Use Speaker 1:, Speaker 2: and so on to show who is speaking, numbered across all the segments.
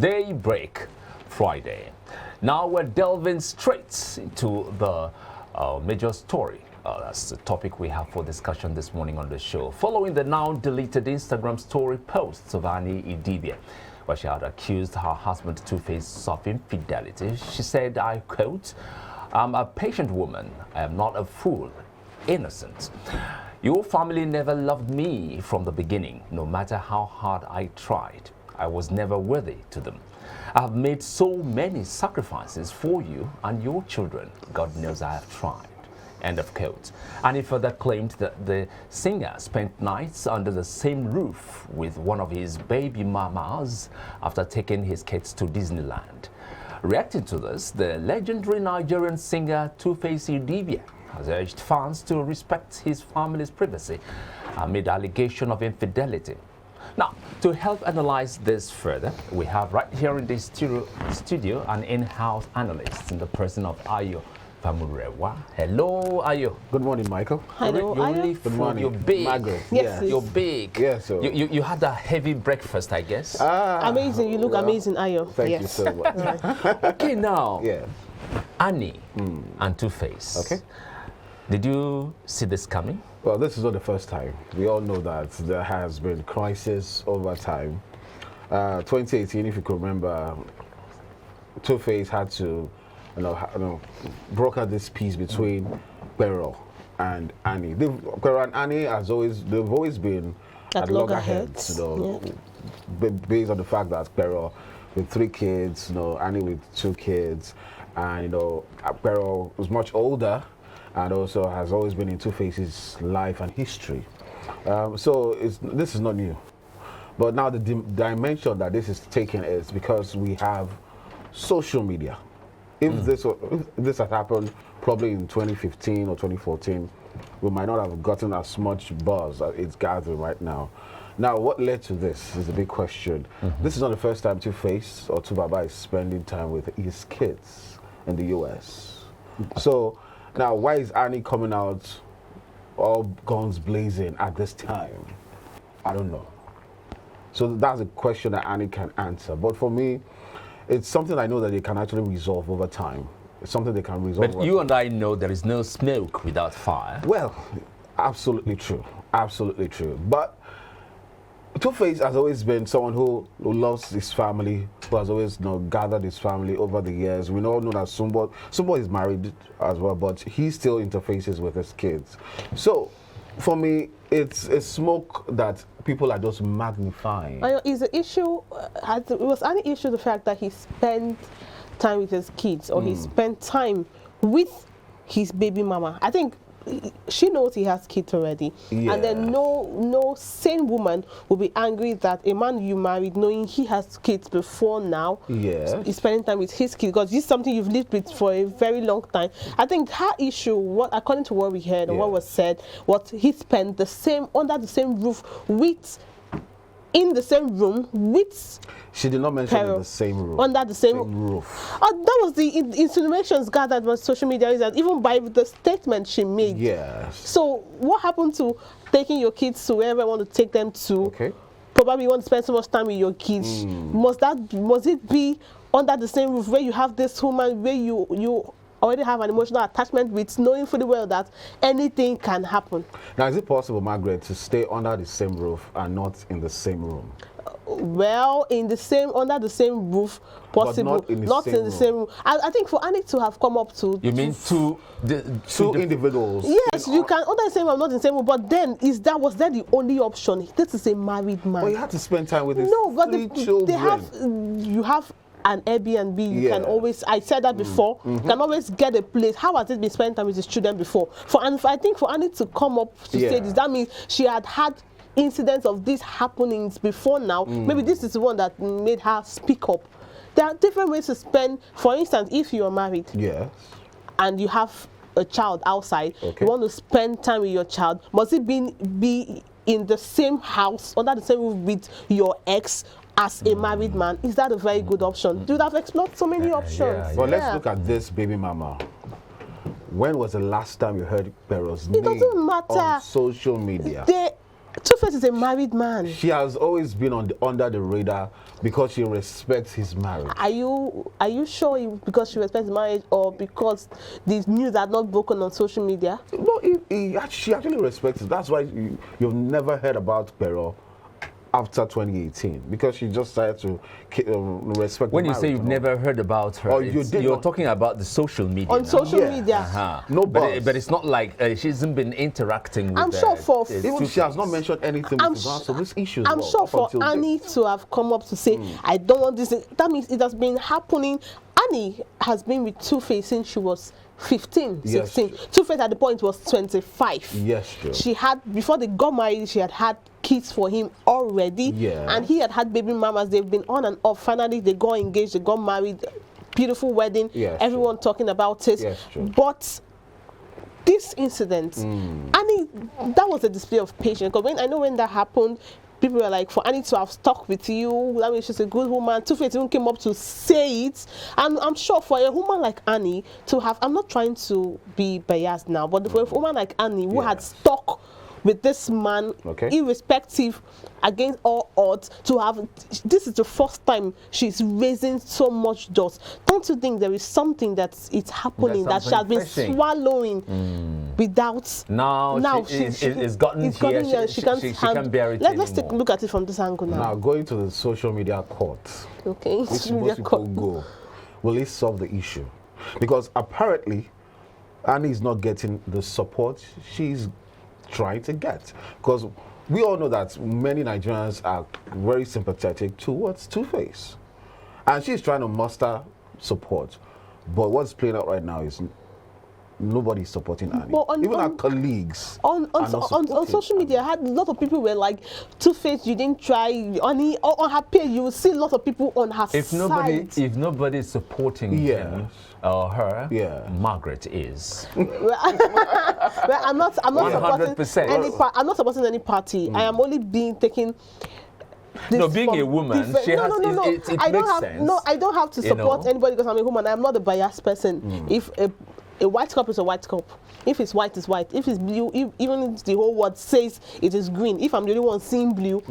Speaker 1: Daybreak Friday. Now we're delving straight into the major story. That's the topic we have for discussion this morning on the show. Following the now deleted Instagram story posts of Annie Idibia, where she had accused her husband Tuface of infidelity, she said, I quote, "I'm a patient woman. I am not a fool. Innocent. Your family never loved me from the beginning, no matter how hard I tried. I was never worthy to them. I have made so many sacrifices for you and your children. God knows I have tried." End of quote. And he further claimed that the singer spent nights under the same roof with one of his baby mamas after taking his kids to Disneyland. Reacting to this, the legendary Nigerian singer Tuface Idibia has urged fans to respect his family's privacy amid allegation of infidelity. Now, to help analyze this further, we have right here in the studio an in-house analyst in the person of Ayo Famurewa. Hello, Ayo.
Speaker 2: Good morning, Michael.
Speaker 1: Hello, you're really
Speaker 2: Good morning.
Speaker 1: You're big.
Speaker 2: Margaret.
Speaker 3: Yes,
Speaker 1: You're big.
Speaker 2: Yes, sir.
Speaker 1: You had a heavy breakfast, I guess.
Speaker 3: Amazing. You look amazing, Ayo.
Speaker 2: Thank you so much.
Speaker 1: Okay, now,
Speaker 2: Yeah.
Speaker 1: Annie and Tuface.
Speaker 2: Okay.
Speaker 1: Did you see this coming?
Speaker 2: Well, this is not the first time. We all know that there has been crisis over time. 2018, if you could remember, Tuface had to, broker this peace between Pero and Annie. Pero and Annie they've always been at loggerheads, based on the fact that Pero with 3 kids, Annie with 2 kids, and Pero was much older and also has always been in Tuface's life and history. So this is not new. But now the dimension that this is taking is because we have social media. If this had happened probably in 2015 or 2014, we might not have gotten as much buzz as it's gathering right now. Now, what led to this is the big question. This is not the first time Tuface or Tubaba is spending time with his kids in the US. So now, why is Annie coming out all guns blazing at this time? I don't know. So that's a question that Annie can answer. But for me, it's something I know that they can actually resolve over time. It's something they can resolve.
Speaker 1: But you and I know there is no smoke without fire.
Speaker 2: Well, absolutely true. Absolutely true. But Tuface has always been someone who loves his family, who has always gathered his family over the years. We all know that Sumbo is married as well, but he still interfaces with his kids. So, for me, it's a smoke that people are just magnifying.
Speaker 3: Is the issue, was any issue the fact that he spent time with his kids or he spent time with his baby mama? I think she knows he has kids already, and then no sane woman will be angry that a man you married, knowing he has kids before now, is spending time with his kids, because this is something you've lived with for a very long time. I think her issue, according to what we heard and what was said, was he spent under the same roof in the same room with.
Speaker 2: She did not mention in the same room.
Speaker 3: Under the same
Speaker 2: roof.
Speaker 3: That was the insinuations gathered on social media, is that even by the statement she made.
Speaker 2: Yes.
Speaker 3: So what happened to taking your kids to wherever you want to take them to?
Speaker 2: Okay.
Speaker 3: Probably you want to spend so much time with your kids. Must it be under the same roof where you have this woman where you already have an emotional attachment with, knowing fully well that anything can happen?
Speaker 2: Now, is it possible, Margaret, to stay under the same roof and not in the same room?
Speaker 3: Well, under the same roof, possible.
Speaker 2: But not in the
Speaker 3: same room. I think for Annie to have come up to.
Speaker 1: You mean two
Speaker 2: individuals?
Speaker 3: Yes, you can under the same room, not in the same room. But then, was that the only option? This is a married man.
Speaker 2: Well, you have to spend time with his
Speaker 3: children. You have an Airbnb. You can always. I said that before. You can always get a place. How has it been spent time with his children before? I think for Annie to come up to say this, that means she had incidents of these happenings before now. Maybe this is the one that made her speak up. There are different ways to spend. For instance, if you are married, and you have a child outside, you want to spend time with your child. Must it be in the same house, under the same roof with your ex as a married man? Is that a very good option? You would have explored so many options.
Speaker 2: But let's look at this baby mama. When was the last time you heard Pero's name
Speaker 3: doesn't matter
Speaker 2: on social media?
Speaker 3: Tuface is a married man.
Speaker 2: She has always been under the radar because she respects his marriage.
Speaker 3: Are you sure because she respects marriage or because the news are not broken on social media?
Speaker 2: No, she actually respects it. That's why you've never heard about Pero after 2018, because she just started to respect.
Speaker 1: When you say you've never heard about her,
Speaker 2: Oh,
Speaker 1: you're talking about the social media.
Speaker 3: On
Speaker 1: now.
Speaker 3: social
Speaker 2: Yeah.
Speaker 3: media.
Speaker 1: Uh-huh.
Speaker 2: No
Speaker 1: but,
Speaker 2: buzz.
Speaker 1: but it's not like she hasn't been interacting with
Speaker 3: I'm sure for
Speaker 2: Even she has not mentioned anything with regards to these issues.
Speaker 3: I'm sure for Annie to have come up to say, I don't want this. That means it has been happening. Annie has been with Tuface since she was 15,
Speaker 2: Yes.
Speaker 3: 16. Tuface at the point was 25.
Speaker 2: Yes, true.
Speaker 3: She had, before they got married, she had kids for him already.
Speaker 2: Yeah.
Speaker 3: And he had baby mamas. They've been on and off. Finally, they got engaged, they got married. Beautiful wedding.
Speaker 2: Yes,
Speaker 3: Everyone
Speaker 2: true.
Speaker 3: talking about it.
Speaker 2: Yes, true.
Speaker 3: But this incident, Annie, that was a display of patience. Because I know when that happened, people were like, for Annie to have stuck with you, that means she's a good woman. Tuface even came up to say it. And I'm sure for a woman like Annie to have, I'm not trying to be biased now, but for a woman like Annie who had stuck with this man, irrespective, against all odds, to have, this is the first time she's raising so much dust. Don't you think there is something that is happening that she has been swallowing without?
Speaker 1: Now it's gotten here. She can't bear it
Speaker 3: Let's take a look at it from this angle now.
Speaker 2: Now, going to the social media court,
Speaker 3: okay,
Speaker 2: which most people go, will it solve the issue? Because apparently, Annie is not getting the support she's trying to get. Because we all know that many Nigerians are very sympathetic towards Tuface. And she's trying to muster support. But what's playing out right now is nobody's supporting Annie. Even our colleagues
Speaker 3: on social media, I had a lot of people were like, Tuface, you didn't try. On her page, you will see a lot of people on her side.
Speaker 1: If nobody is supporting him or her, Margaret is.
Speaker 3: Well, I'm not
Speaker 1: 100%.
Speaker 3: I'm not supporting any party. I am only taking.
Speaker 1: No, being a woman, she has. It makes sense.
Speaker 3: No, I don't have to support anybody because I'm a woman. I'm not a biased person. If a white cup is a white cup. If it's white, it's white. If it's blue, even if the whole world says it is green, if I'm the only one seeing blue,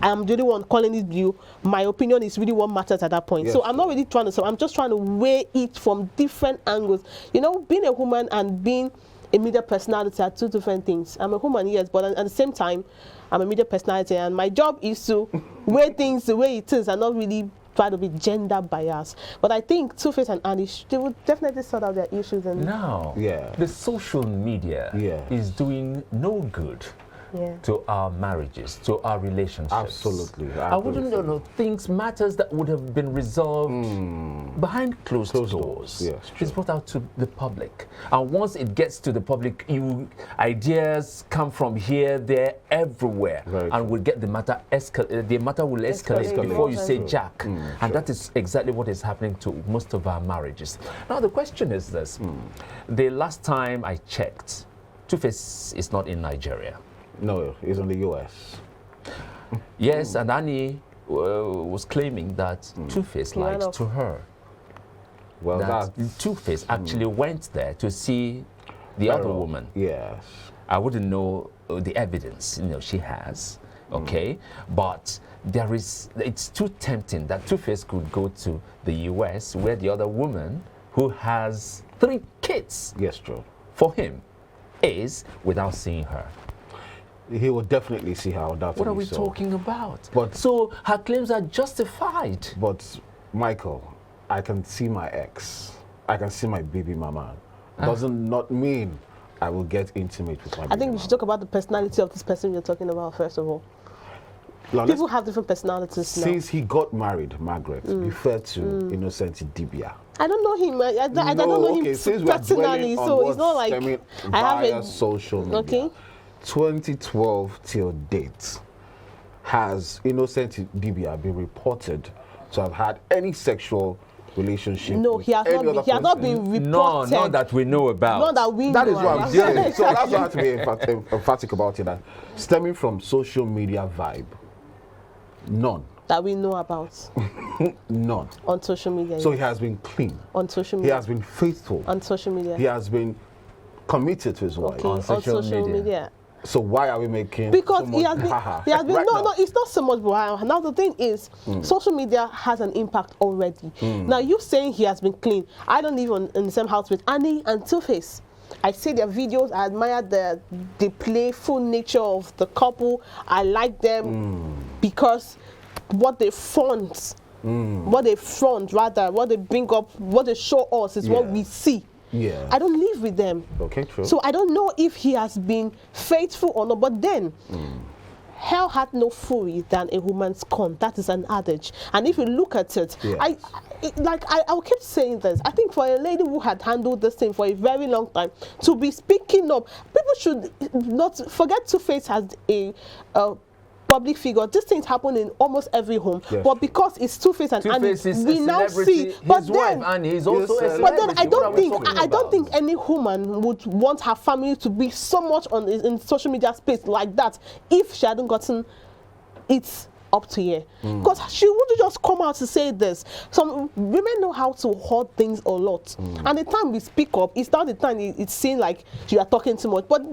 Speaker 3: I'm the only one calling it blue, my opinion is really what matters at that point. Yes, so I'm not really trying to, I'm just trying to weigh it from different angles. You know, being a woman and being a media personality are two different things. I'm a woman, yes, but at the same time, I'm a media personality, and my job is to weigh things the way it is and not really try to be gender biased. But I think Tuface and Annie, they would definitely sort out their issues. And
Speaker 1: now, the social media is doing no good to our marriages, to our relationships.
Speaker 2: Absolutely.
Speaker 1: I wouldn't know things, matters that would have been resolved behind closed doors.
Speaker 2: Yes,
Speaker 1: it's brought out to the public. And once it gets to the public, ideas come from here, there, everywhere. And we'll get the matter the matter will escalate before you say jack. And that is exactly what is happening to most of our marriages. Now the question is this. The last time I checked, Tuface is not in Nigeria.
Speaker 2: No, he's in the US.
Speaker 1: Yes, and Annie was claiming that Tuface lied to her.
Speaker 2: Well,
Speaker 1: that Tuface actually went there to see the other woman.
Speaker 2: Yes.
Speaker 1: I wouldn't know the evidence, she has, but it's too tempting that Tuface could go to the US where the other woman who has 3 kids for him is without seeing her.
Speaker 2: He will definitely see her.
Speaker 1: What are we talking about?
Speaker 2: But
Speaker 1: so her claims are justified.
Speaker 2: But Michael, I can see my ex. I can see my baby mama. Doesn't not mean I will get intimate with my baby
Speaker 3: I think we should talk about the personality of this person you're talking about first of all.
Speaker 2: Now,
Speaker 3: people have different personalities now.
Speaker 2: Since he got married, Margaret referred to Innocent Dibia.
Speaker 3: I don't know him. I don't know him personally, so it's not like I have a
Speaker 2: social media. 2012 till date, has Innocent Dibia been reported to have had any sexual relationship?
Speaker 3: No, he has not been reported.
Speaker 1: No, not that we know about.
Speaker 3: Not that we know.
Speaker 2: That is what I'm saying. So that's why I have to be emphatic about it. That stemming from social media vibe, none.
Speaker 3: That we know about.
Speaker 2: None.
Speaker 3: On social media.
Speaker 2: So he has been clean.
Speaker 3: On social media.
Speaker 2: He has been faithful.
Speaker 3: On social media.
Speaker 2: He has been committed to his wife.
Speaker 3: On social media.
Speaker 2: So why are we making
Speaker 3: because
Speaker 2: so much
Speaker 3: he has been
Speaker 2: right
Speaker 3: no,
Speaker 2: now?
Speaker 3: it's not so much wow. Now the thing is, social media has an impact already. Now you saying he has been clean. I don't live in the same house with Annie and Tuface. I see their videos. I admire the playful nature of the couple. I like them because what they front, what they bring up, what they show us is what we see.
Speaker 2: Yeah.
Speaker 3: I don't live with them.
Speaker 2: Okay, true.
Speaker 3: So I don't know if he has been faithful or not. But then, hell had no fury than a woman's scorn. That is an adage. And if you look at it,
Speaker 2: Yes.
Speaker 3: I'll keep saying this. I think for a lady who had handled this thing for a very long time to be speaking up, people should not forget Tuface as a public figure. These things happen in almost every home, but because it's Tuface and Annie, we now see.
Speaker 1: But his wife Annie is also a celebrity.
Speaker 3: But then I don't think any woman would want her family to be so much in social media space like that if she hadn't gotten it up to here. Because she wouldn't just come out to say this. Some women know how to hold things a lot, and the time we speak up, it's not the time it's seen like you are talking too much. But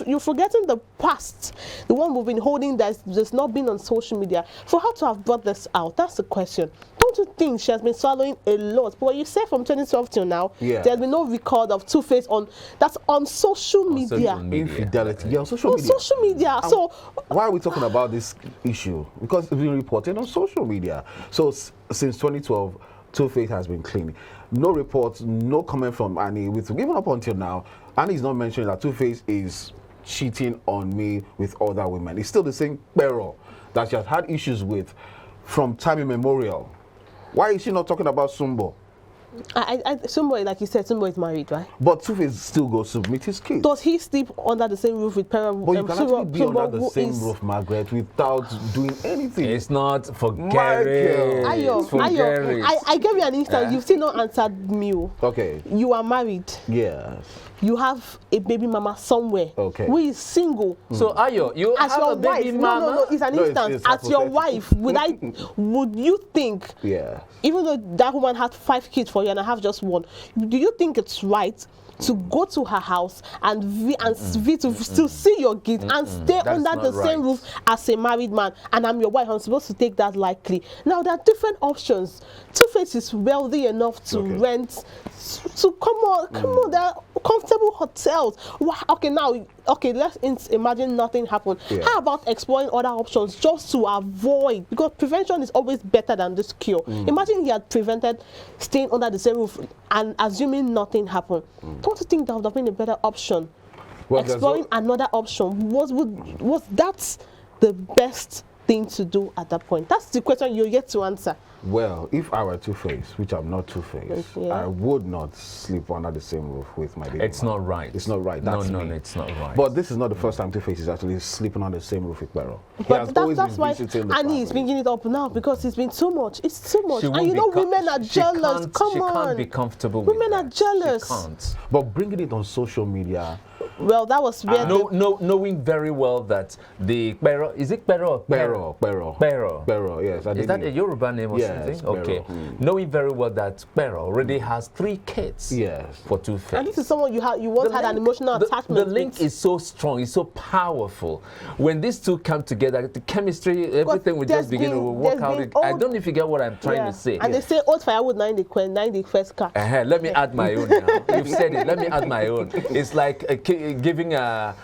Speaker 3: you're forgetting the past, the one we've been holding that's not been on social media. For her to have brought this out, that's the question. Don't you think she has been swallowing a lot? But you say from 2012 till now, there's been no record of Tuface on social media.
Speaker 2: Infidelity. On social media.
Speaker 3: Social media. So
Speaker 2: why are we talking about this issue? Because it's been reported on social media. So since 2012, Tuface has been clean. No reports, no comment from Annie. Even up until now, Annie is not mentioning that Tuface is cheating on me with other women. It's still the same peril that she has had issues with from time immemorial. Why is she not talking about Sumbo?
Speaker 3: Sumbo, like you said, Sumbo is married, right?
Speaker 2: But Tuface still goes to meet his kids.
Speaker 3: Does he sleep under the same roof with parents?
Speaker 2: But you can actually be under the same roof, Margaret, without doing anything.
Speaker 1: It's not for Gary.
Speaker 3: Ayo, I gave you an instance. You've still not answered me.
Speaker 2: Okay.
Speaker 3: You are married.
Speaker 2: Yes.
Speaker 3: You have a baby mama somewhere. Okay. Who is single.
Speaker 1: So Ayo, you
Speaker 3: as
Speaker 1: have
Speaker 3: your
Speaker 1: a baby
Speaker 3: wife.
Speaker 1: mama?
Speaker 3: No, it's an instance.
Speaker 2: It's
Speaker 3: as your wife, would you think?
Speaker 2: Yeah.
Speaker 3: Even though that woman had 5 kids for you and I have just 1, do you think it's right to go to her house and still see your kids and stay under the same roof as a married man? And I'm your wife. I'm supposed to take that lightly. Now there are different options. Tuface is wealthy enough to rent. So come on, there are comfortable hotels. Let's imagine nothing happened. How about exploring other options just to avoid? Because prevention is always better than this cure. Imagine he had prevented staying under the same roof and assuming nothing happened. Don't you think that would have been a better option? Well, exploring another option was that the best thing to do at that point? That's the question you're yet to answer.
Speaker 2: Well, if I were Tuface, which I'm not Tuface, I would not sleep under the same roof with my baby.
Speaker 1: It's not right.
Speaker 2: It's not right. That's
Speaker 1: no,
Speaker 2: me.
Speaker 1: It's not right.
Speaker 2: But this is not the first time Tuface is actually sleeping on the same roof with Beryl.
Speaker 3: But that's why Annie is bringing it up now, because it's been too much. It's too much. And you know, women are jealous. Come on.
Speaker 1: She can't be comfortable
Speaker 3: with
Speaker 1: women
Speaker 3: are jealous.
Speaker 1: She can't.
Speaker 2: But bringing it on social media.
Speaker 3: Well, that was where
Speaker 1: knowing very well that the Pero, is it Pero?
Speaker 2: Pero, yes.
Speaker 1: Is that a Yoruba name or something? Okay. Knowing very well that Pero already has 3 kids.
Speaker 2: Yes.
Speaker 1: For Tuface.
Speaker 3: And this is someone you once had an emotional attachment.
Speaker 1: The link is so strong, it's so powerful. When these two come together, the chemistry, everything will just begin to work out. I don't know if you get what I'm trying to say.
Speaker 3: And they say old firewood 90 the first car.
Speaker 1: Let me add my own now. You've said it. Let me add my own. It's like giving a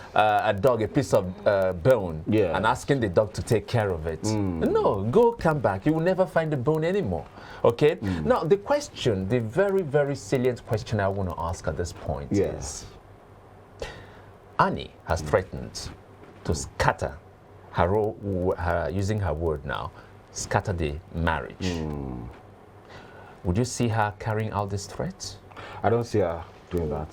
Speaker 1: dog a piece of bone and asking the dog to take care of it. No, come back. You will never find the bone anymore. Okay? Now, the question, the very, very salient question I want to ask at this point is, Annie has threatened to scatter using her word now, scatter the marriage. Would you see her carrying out this threat?
Speaker 2: I don't see her doing that.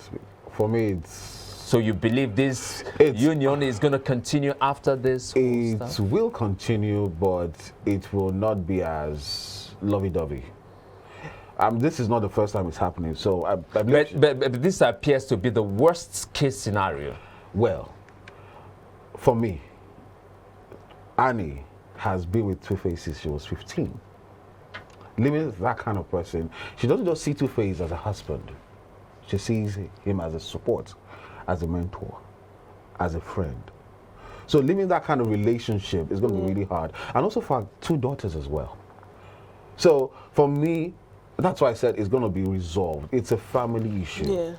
Speaker 2: For me, it's...
Speaker 1: So you believe this union is going to continue after this?
Speaker 2: It will continue, but it will not be as lovey-dovey. This is not the first time it's happening, so
Speaker 1: but this appears to be the worst case scenario.
Speaker 2: Well, for me, Annie has been with Tuface since she was 15. Living that kind of person, she doesn't just see Tuface as a husband. She sees him as a support, as a mentor, as a friend, So living that kind of relationship is going to be really hard. And also for our 2 daughters as well. So for me, that's why I said it's going to be resolved. It's a family issue.
Speaker 3: Yeah.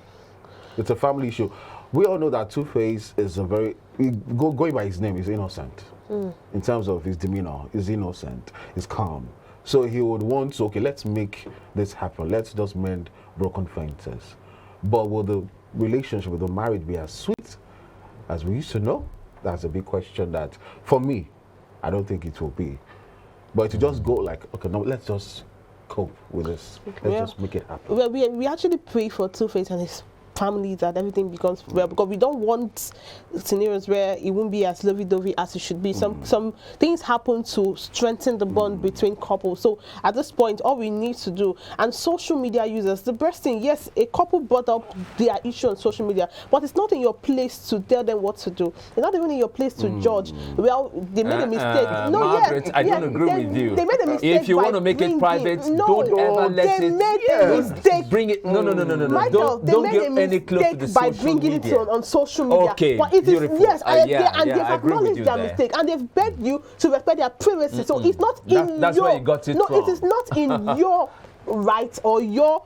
Speaker 2: It's a family issue. We all know that Tuface is a very, going by his name, he's innocent. In terms of his demeanor, he's innocent, he's calm. So he would want to, okay, let's make this happen. Let's just mend broken fences. But will the relationship with the marriage be as sweet as we used to know? That's a big question that, for me, I don't think it will be. But to just go like, okay, no, let's just cope with this. Let's just make it happen.
Speaker 3: Well, we actually pray for Tuface and his family that everything becomes well, because we don't want scenarios where it won't be as lovey-dovey as it should be. Some things happen to strengthen the bond between couples. So at this point, all we need to do, and social media users, the best thing, yes, a couple brought up their issue on social media, but it's not in your place to tell them what to do. It's not even in your place to judge. Well, they made a mistake. No,
Speaker 1: Margaret, I don't agree with you.
Speaker 3: They made a mistake.
Speaker 1: If you want to make it private, don't ever let it.
Speaker 3: Made a mistake.
Speaker 1: Bring it. No.
Speaker 3: Michael,
Speaker 1: Don't give any clue to the
Speaker 3: by
Speaker 1: social
Speaker 3: bringing
Speaker 1: media.
Speaker 3: it on social media.
Speaker 1: Okay,
Speaker 3: but it is,
Speaker 1: beautiful.
Speaker 3: yes, and they've
Speaker 1: I agree with
Speaker 3: acknowledged
Speaker 1: you
Speaker 3: their
Speaker 1: there.
Speaker 3: mistake, and they've begged you to respect their privacy. So it's not in
Speaker 1: That's
Speaker 3: your,
Speaker 1: where you got it
Speaker 3: no,
Speaker 1: from.
Speaker 3: it is not in your right or your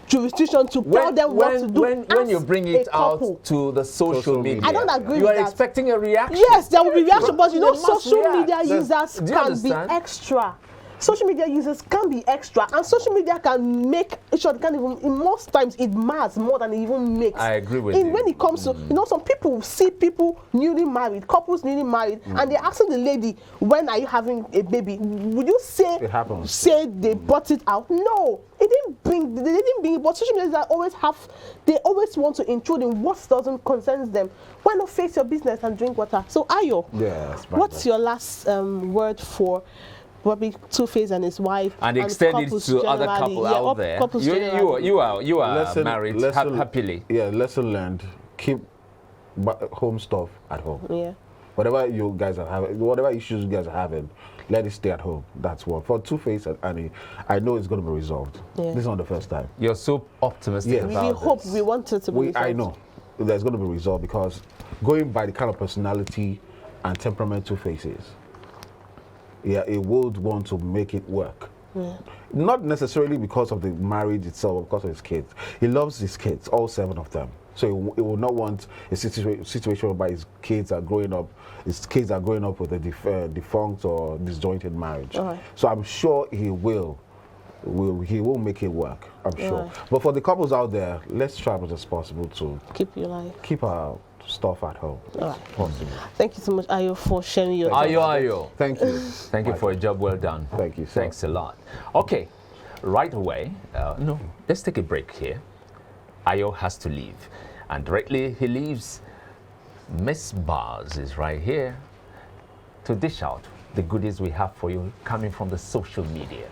Speaker 3: jurisdiction to tell them what to do.
Speaker 1: When you bring it out to the social media,
Speaker 3: I don't agree
Speaker 1: you
Speaker 3: with
Speaker 1: are
Speaker 3: that.
Speaker 1: expecting a reaction.
Speaker 3: Yes, there will be reaction, but you know,
Speaker 1: They must
Speaker 3: social
Speaker 1: react.
Speaker 3: media users
Speaker 1: Do you
Speaker 3: can be
Speaker 1: understand?
Speaker 3: extra. Social media users can be extra, and social media can make sure can even, in most times it mars more than it even makes.
Speaker 1: I agree with you.
Speaker 3: When it comes to, you know, some people see people newly married, couples newly married, and they're asking the lady, when are you having a baby? Would you say
Speaker 2: It happens.
Speaker 3: say they brought it out? No, they didn't bring it, but social media they always want to intrude in what doesn't concern them. Why not face your business and drink water? So Ayo,
Speaker 2: Yes,
Speaker 3: what's your last word for Bobby Tuface and his wife,
Speaker 1: and extend it
Speaker 3: couples
Speaker 1: to other
Speaker 3: generally?
Speaker 1: couple out there?
Speaker 3: Couples generally.
Speaker 1: You are married happily.
Speaker 2: Yeah, lesson learned. Keep home stuff at home.
Speaker 3: Yeah.
Speaker 2: Whatever you guys are having, whatever issues you guys are having, let it stay at home. That's what. For Tuface and Annie, I know it's going to be resolved.
Speaker 3: Yeah.
Speaker 2: This is not the first time.
Speaker 1: You're so optimistic
Speaker 2: Yes.
Speaker 1: about
Speaker 3: We hope,
Speaker 1: this.
Speaker 3: we want it to be resolved.
Speaker 2: I know there's going to be resolved, because going by the kind of personality and temperament Tuface is, yeah, it would want to make it work.
Speaker 3: Yeah.
Speaker 2: Not necessarily because of the marriage itself, or because of his kids. He loves his kids, all 7 of them. So he will not want a situation whereby his kids are growing up with a defunct or disjointed marriage.
Speaker 3: Right.
Speaker 2: So I'm sure he will make it work. I'm sure.
Speaker 3: Right.
Speaker 2: But for the couples out there, let's try as much as possible to
Speaker 3: Keep your life.
Speaker 2: keep our stuff at home.
Speaker 3: All right.
Speaker 2: Possible.
Speaker 3: Thank you so much, Ayo, for sharing your
Speaker 1: Ayo.
Speaker 2: Thank you.
Speaker 1: Thank you for a job well done.
Speaker 2: Thank you, sir.
Speaker 1: Thanks a lot. Okay, right away. No, let's take a break here. Ayo has to leave, and directly he leaves. Miss Bars is right here to dish out the goodies we have for you coming from the social media.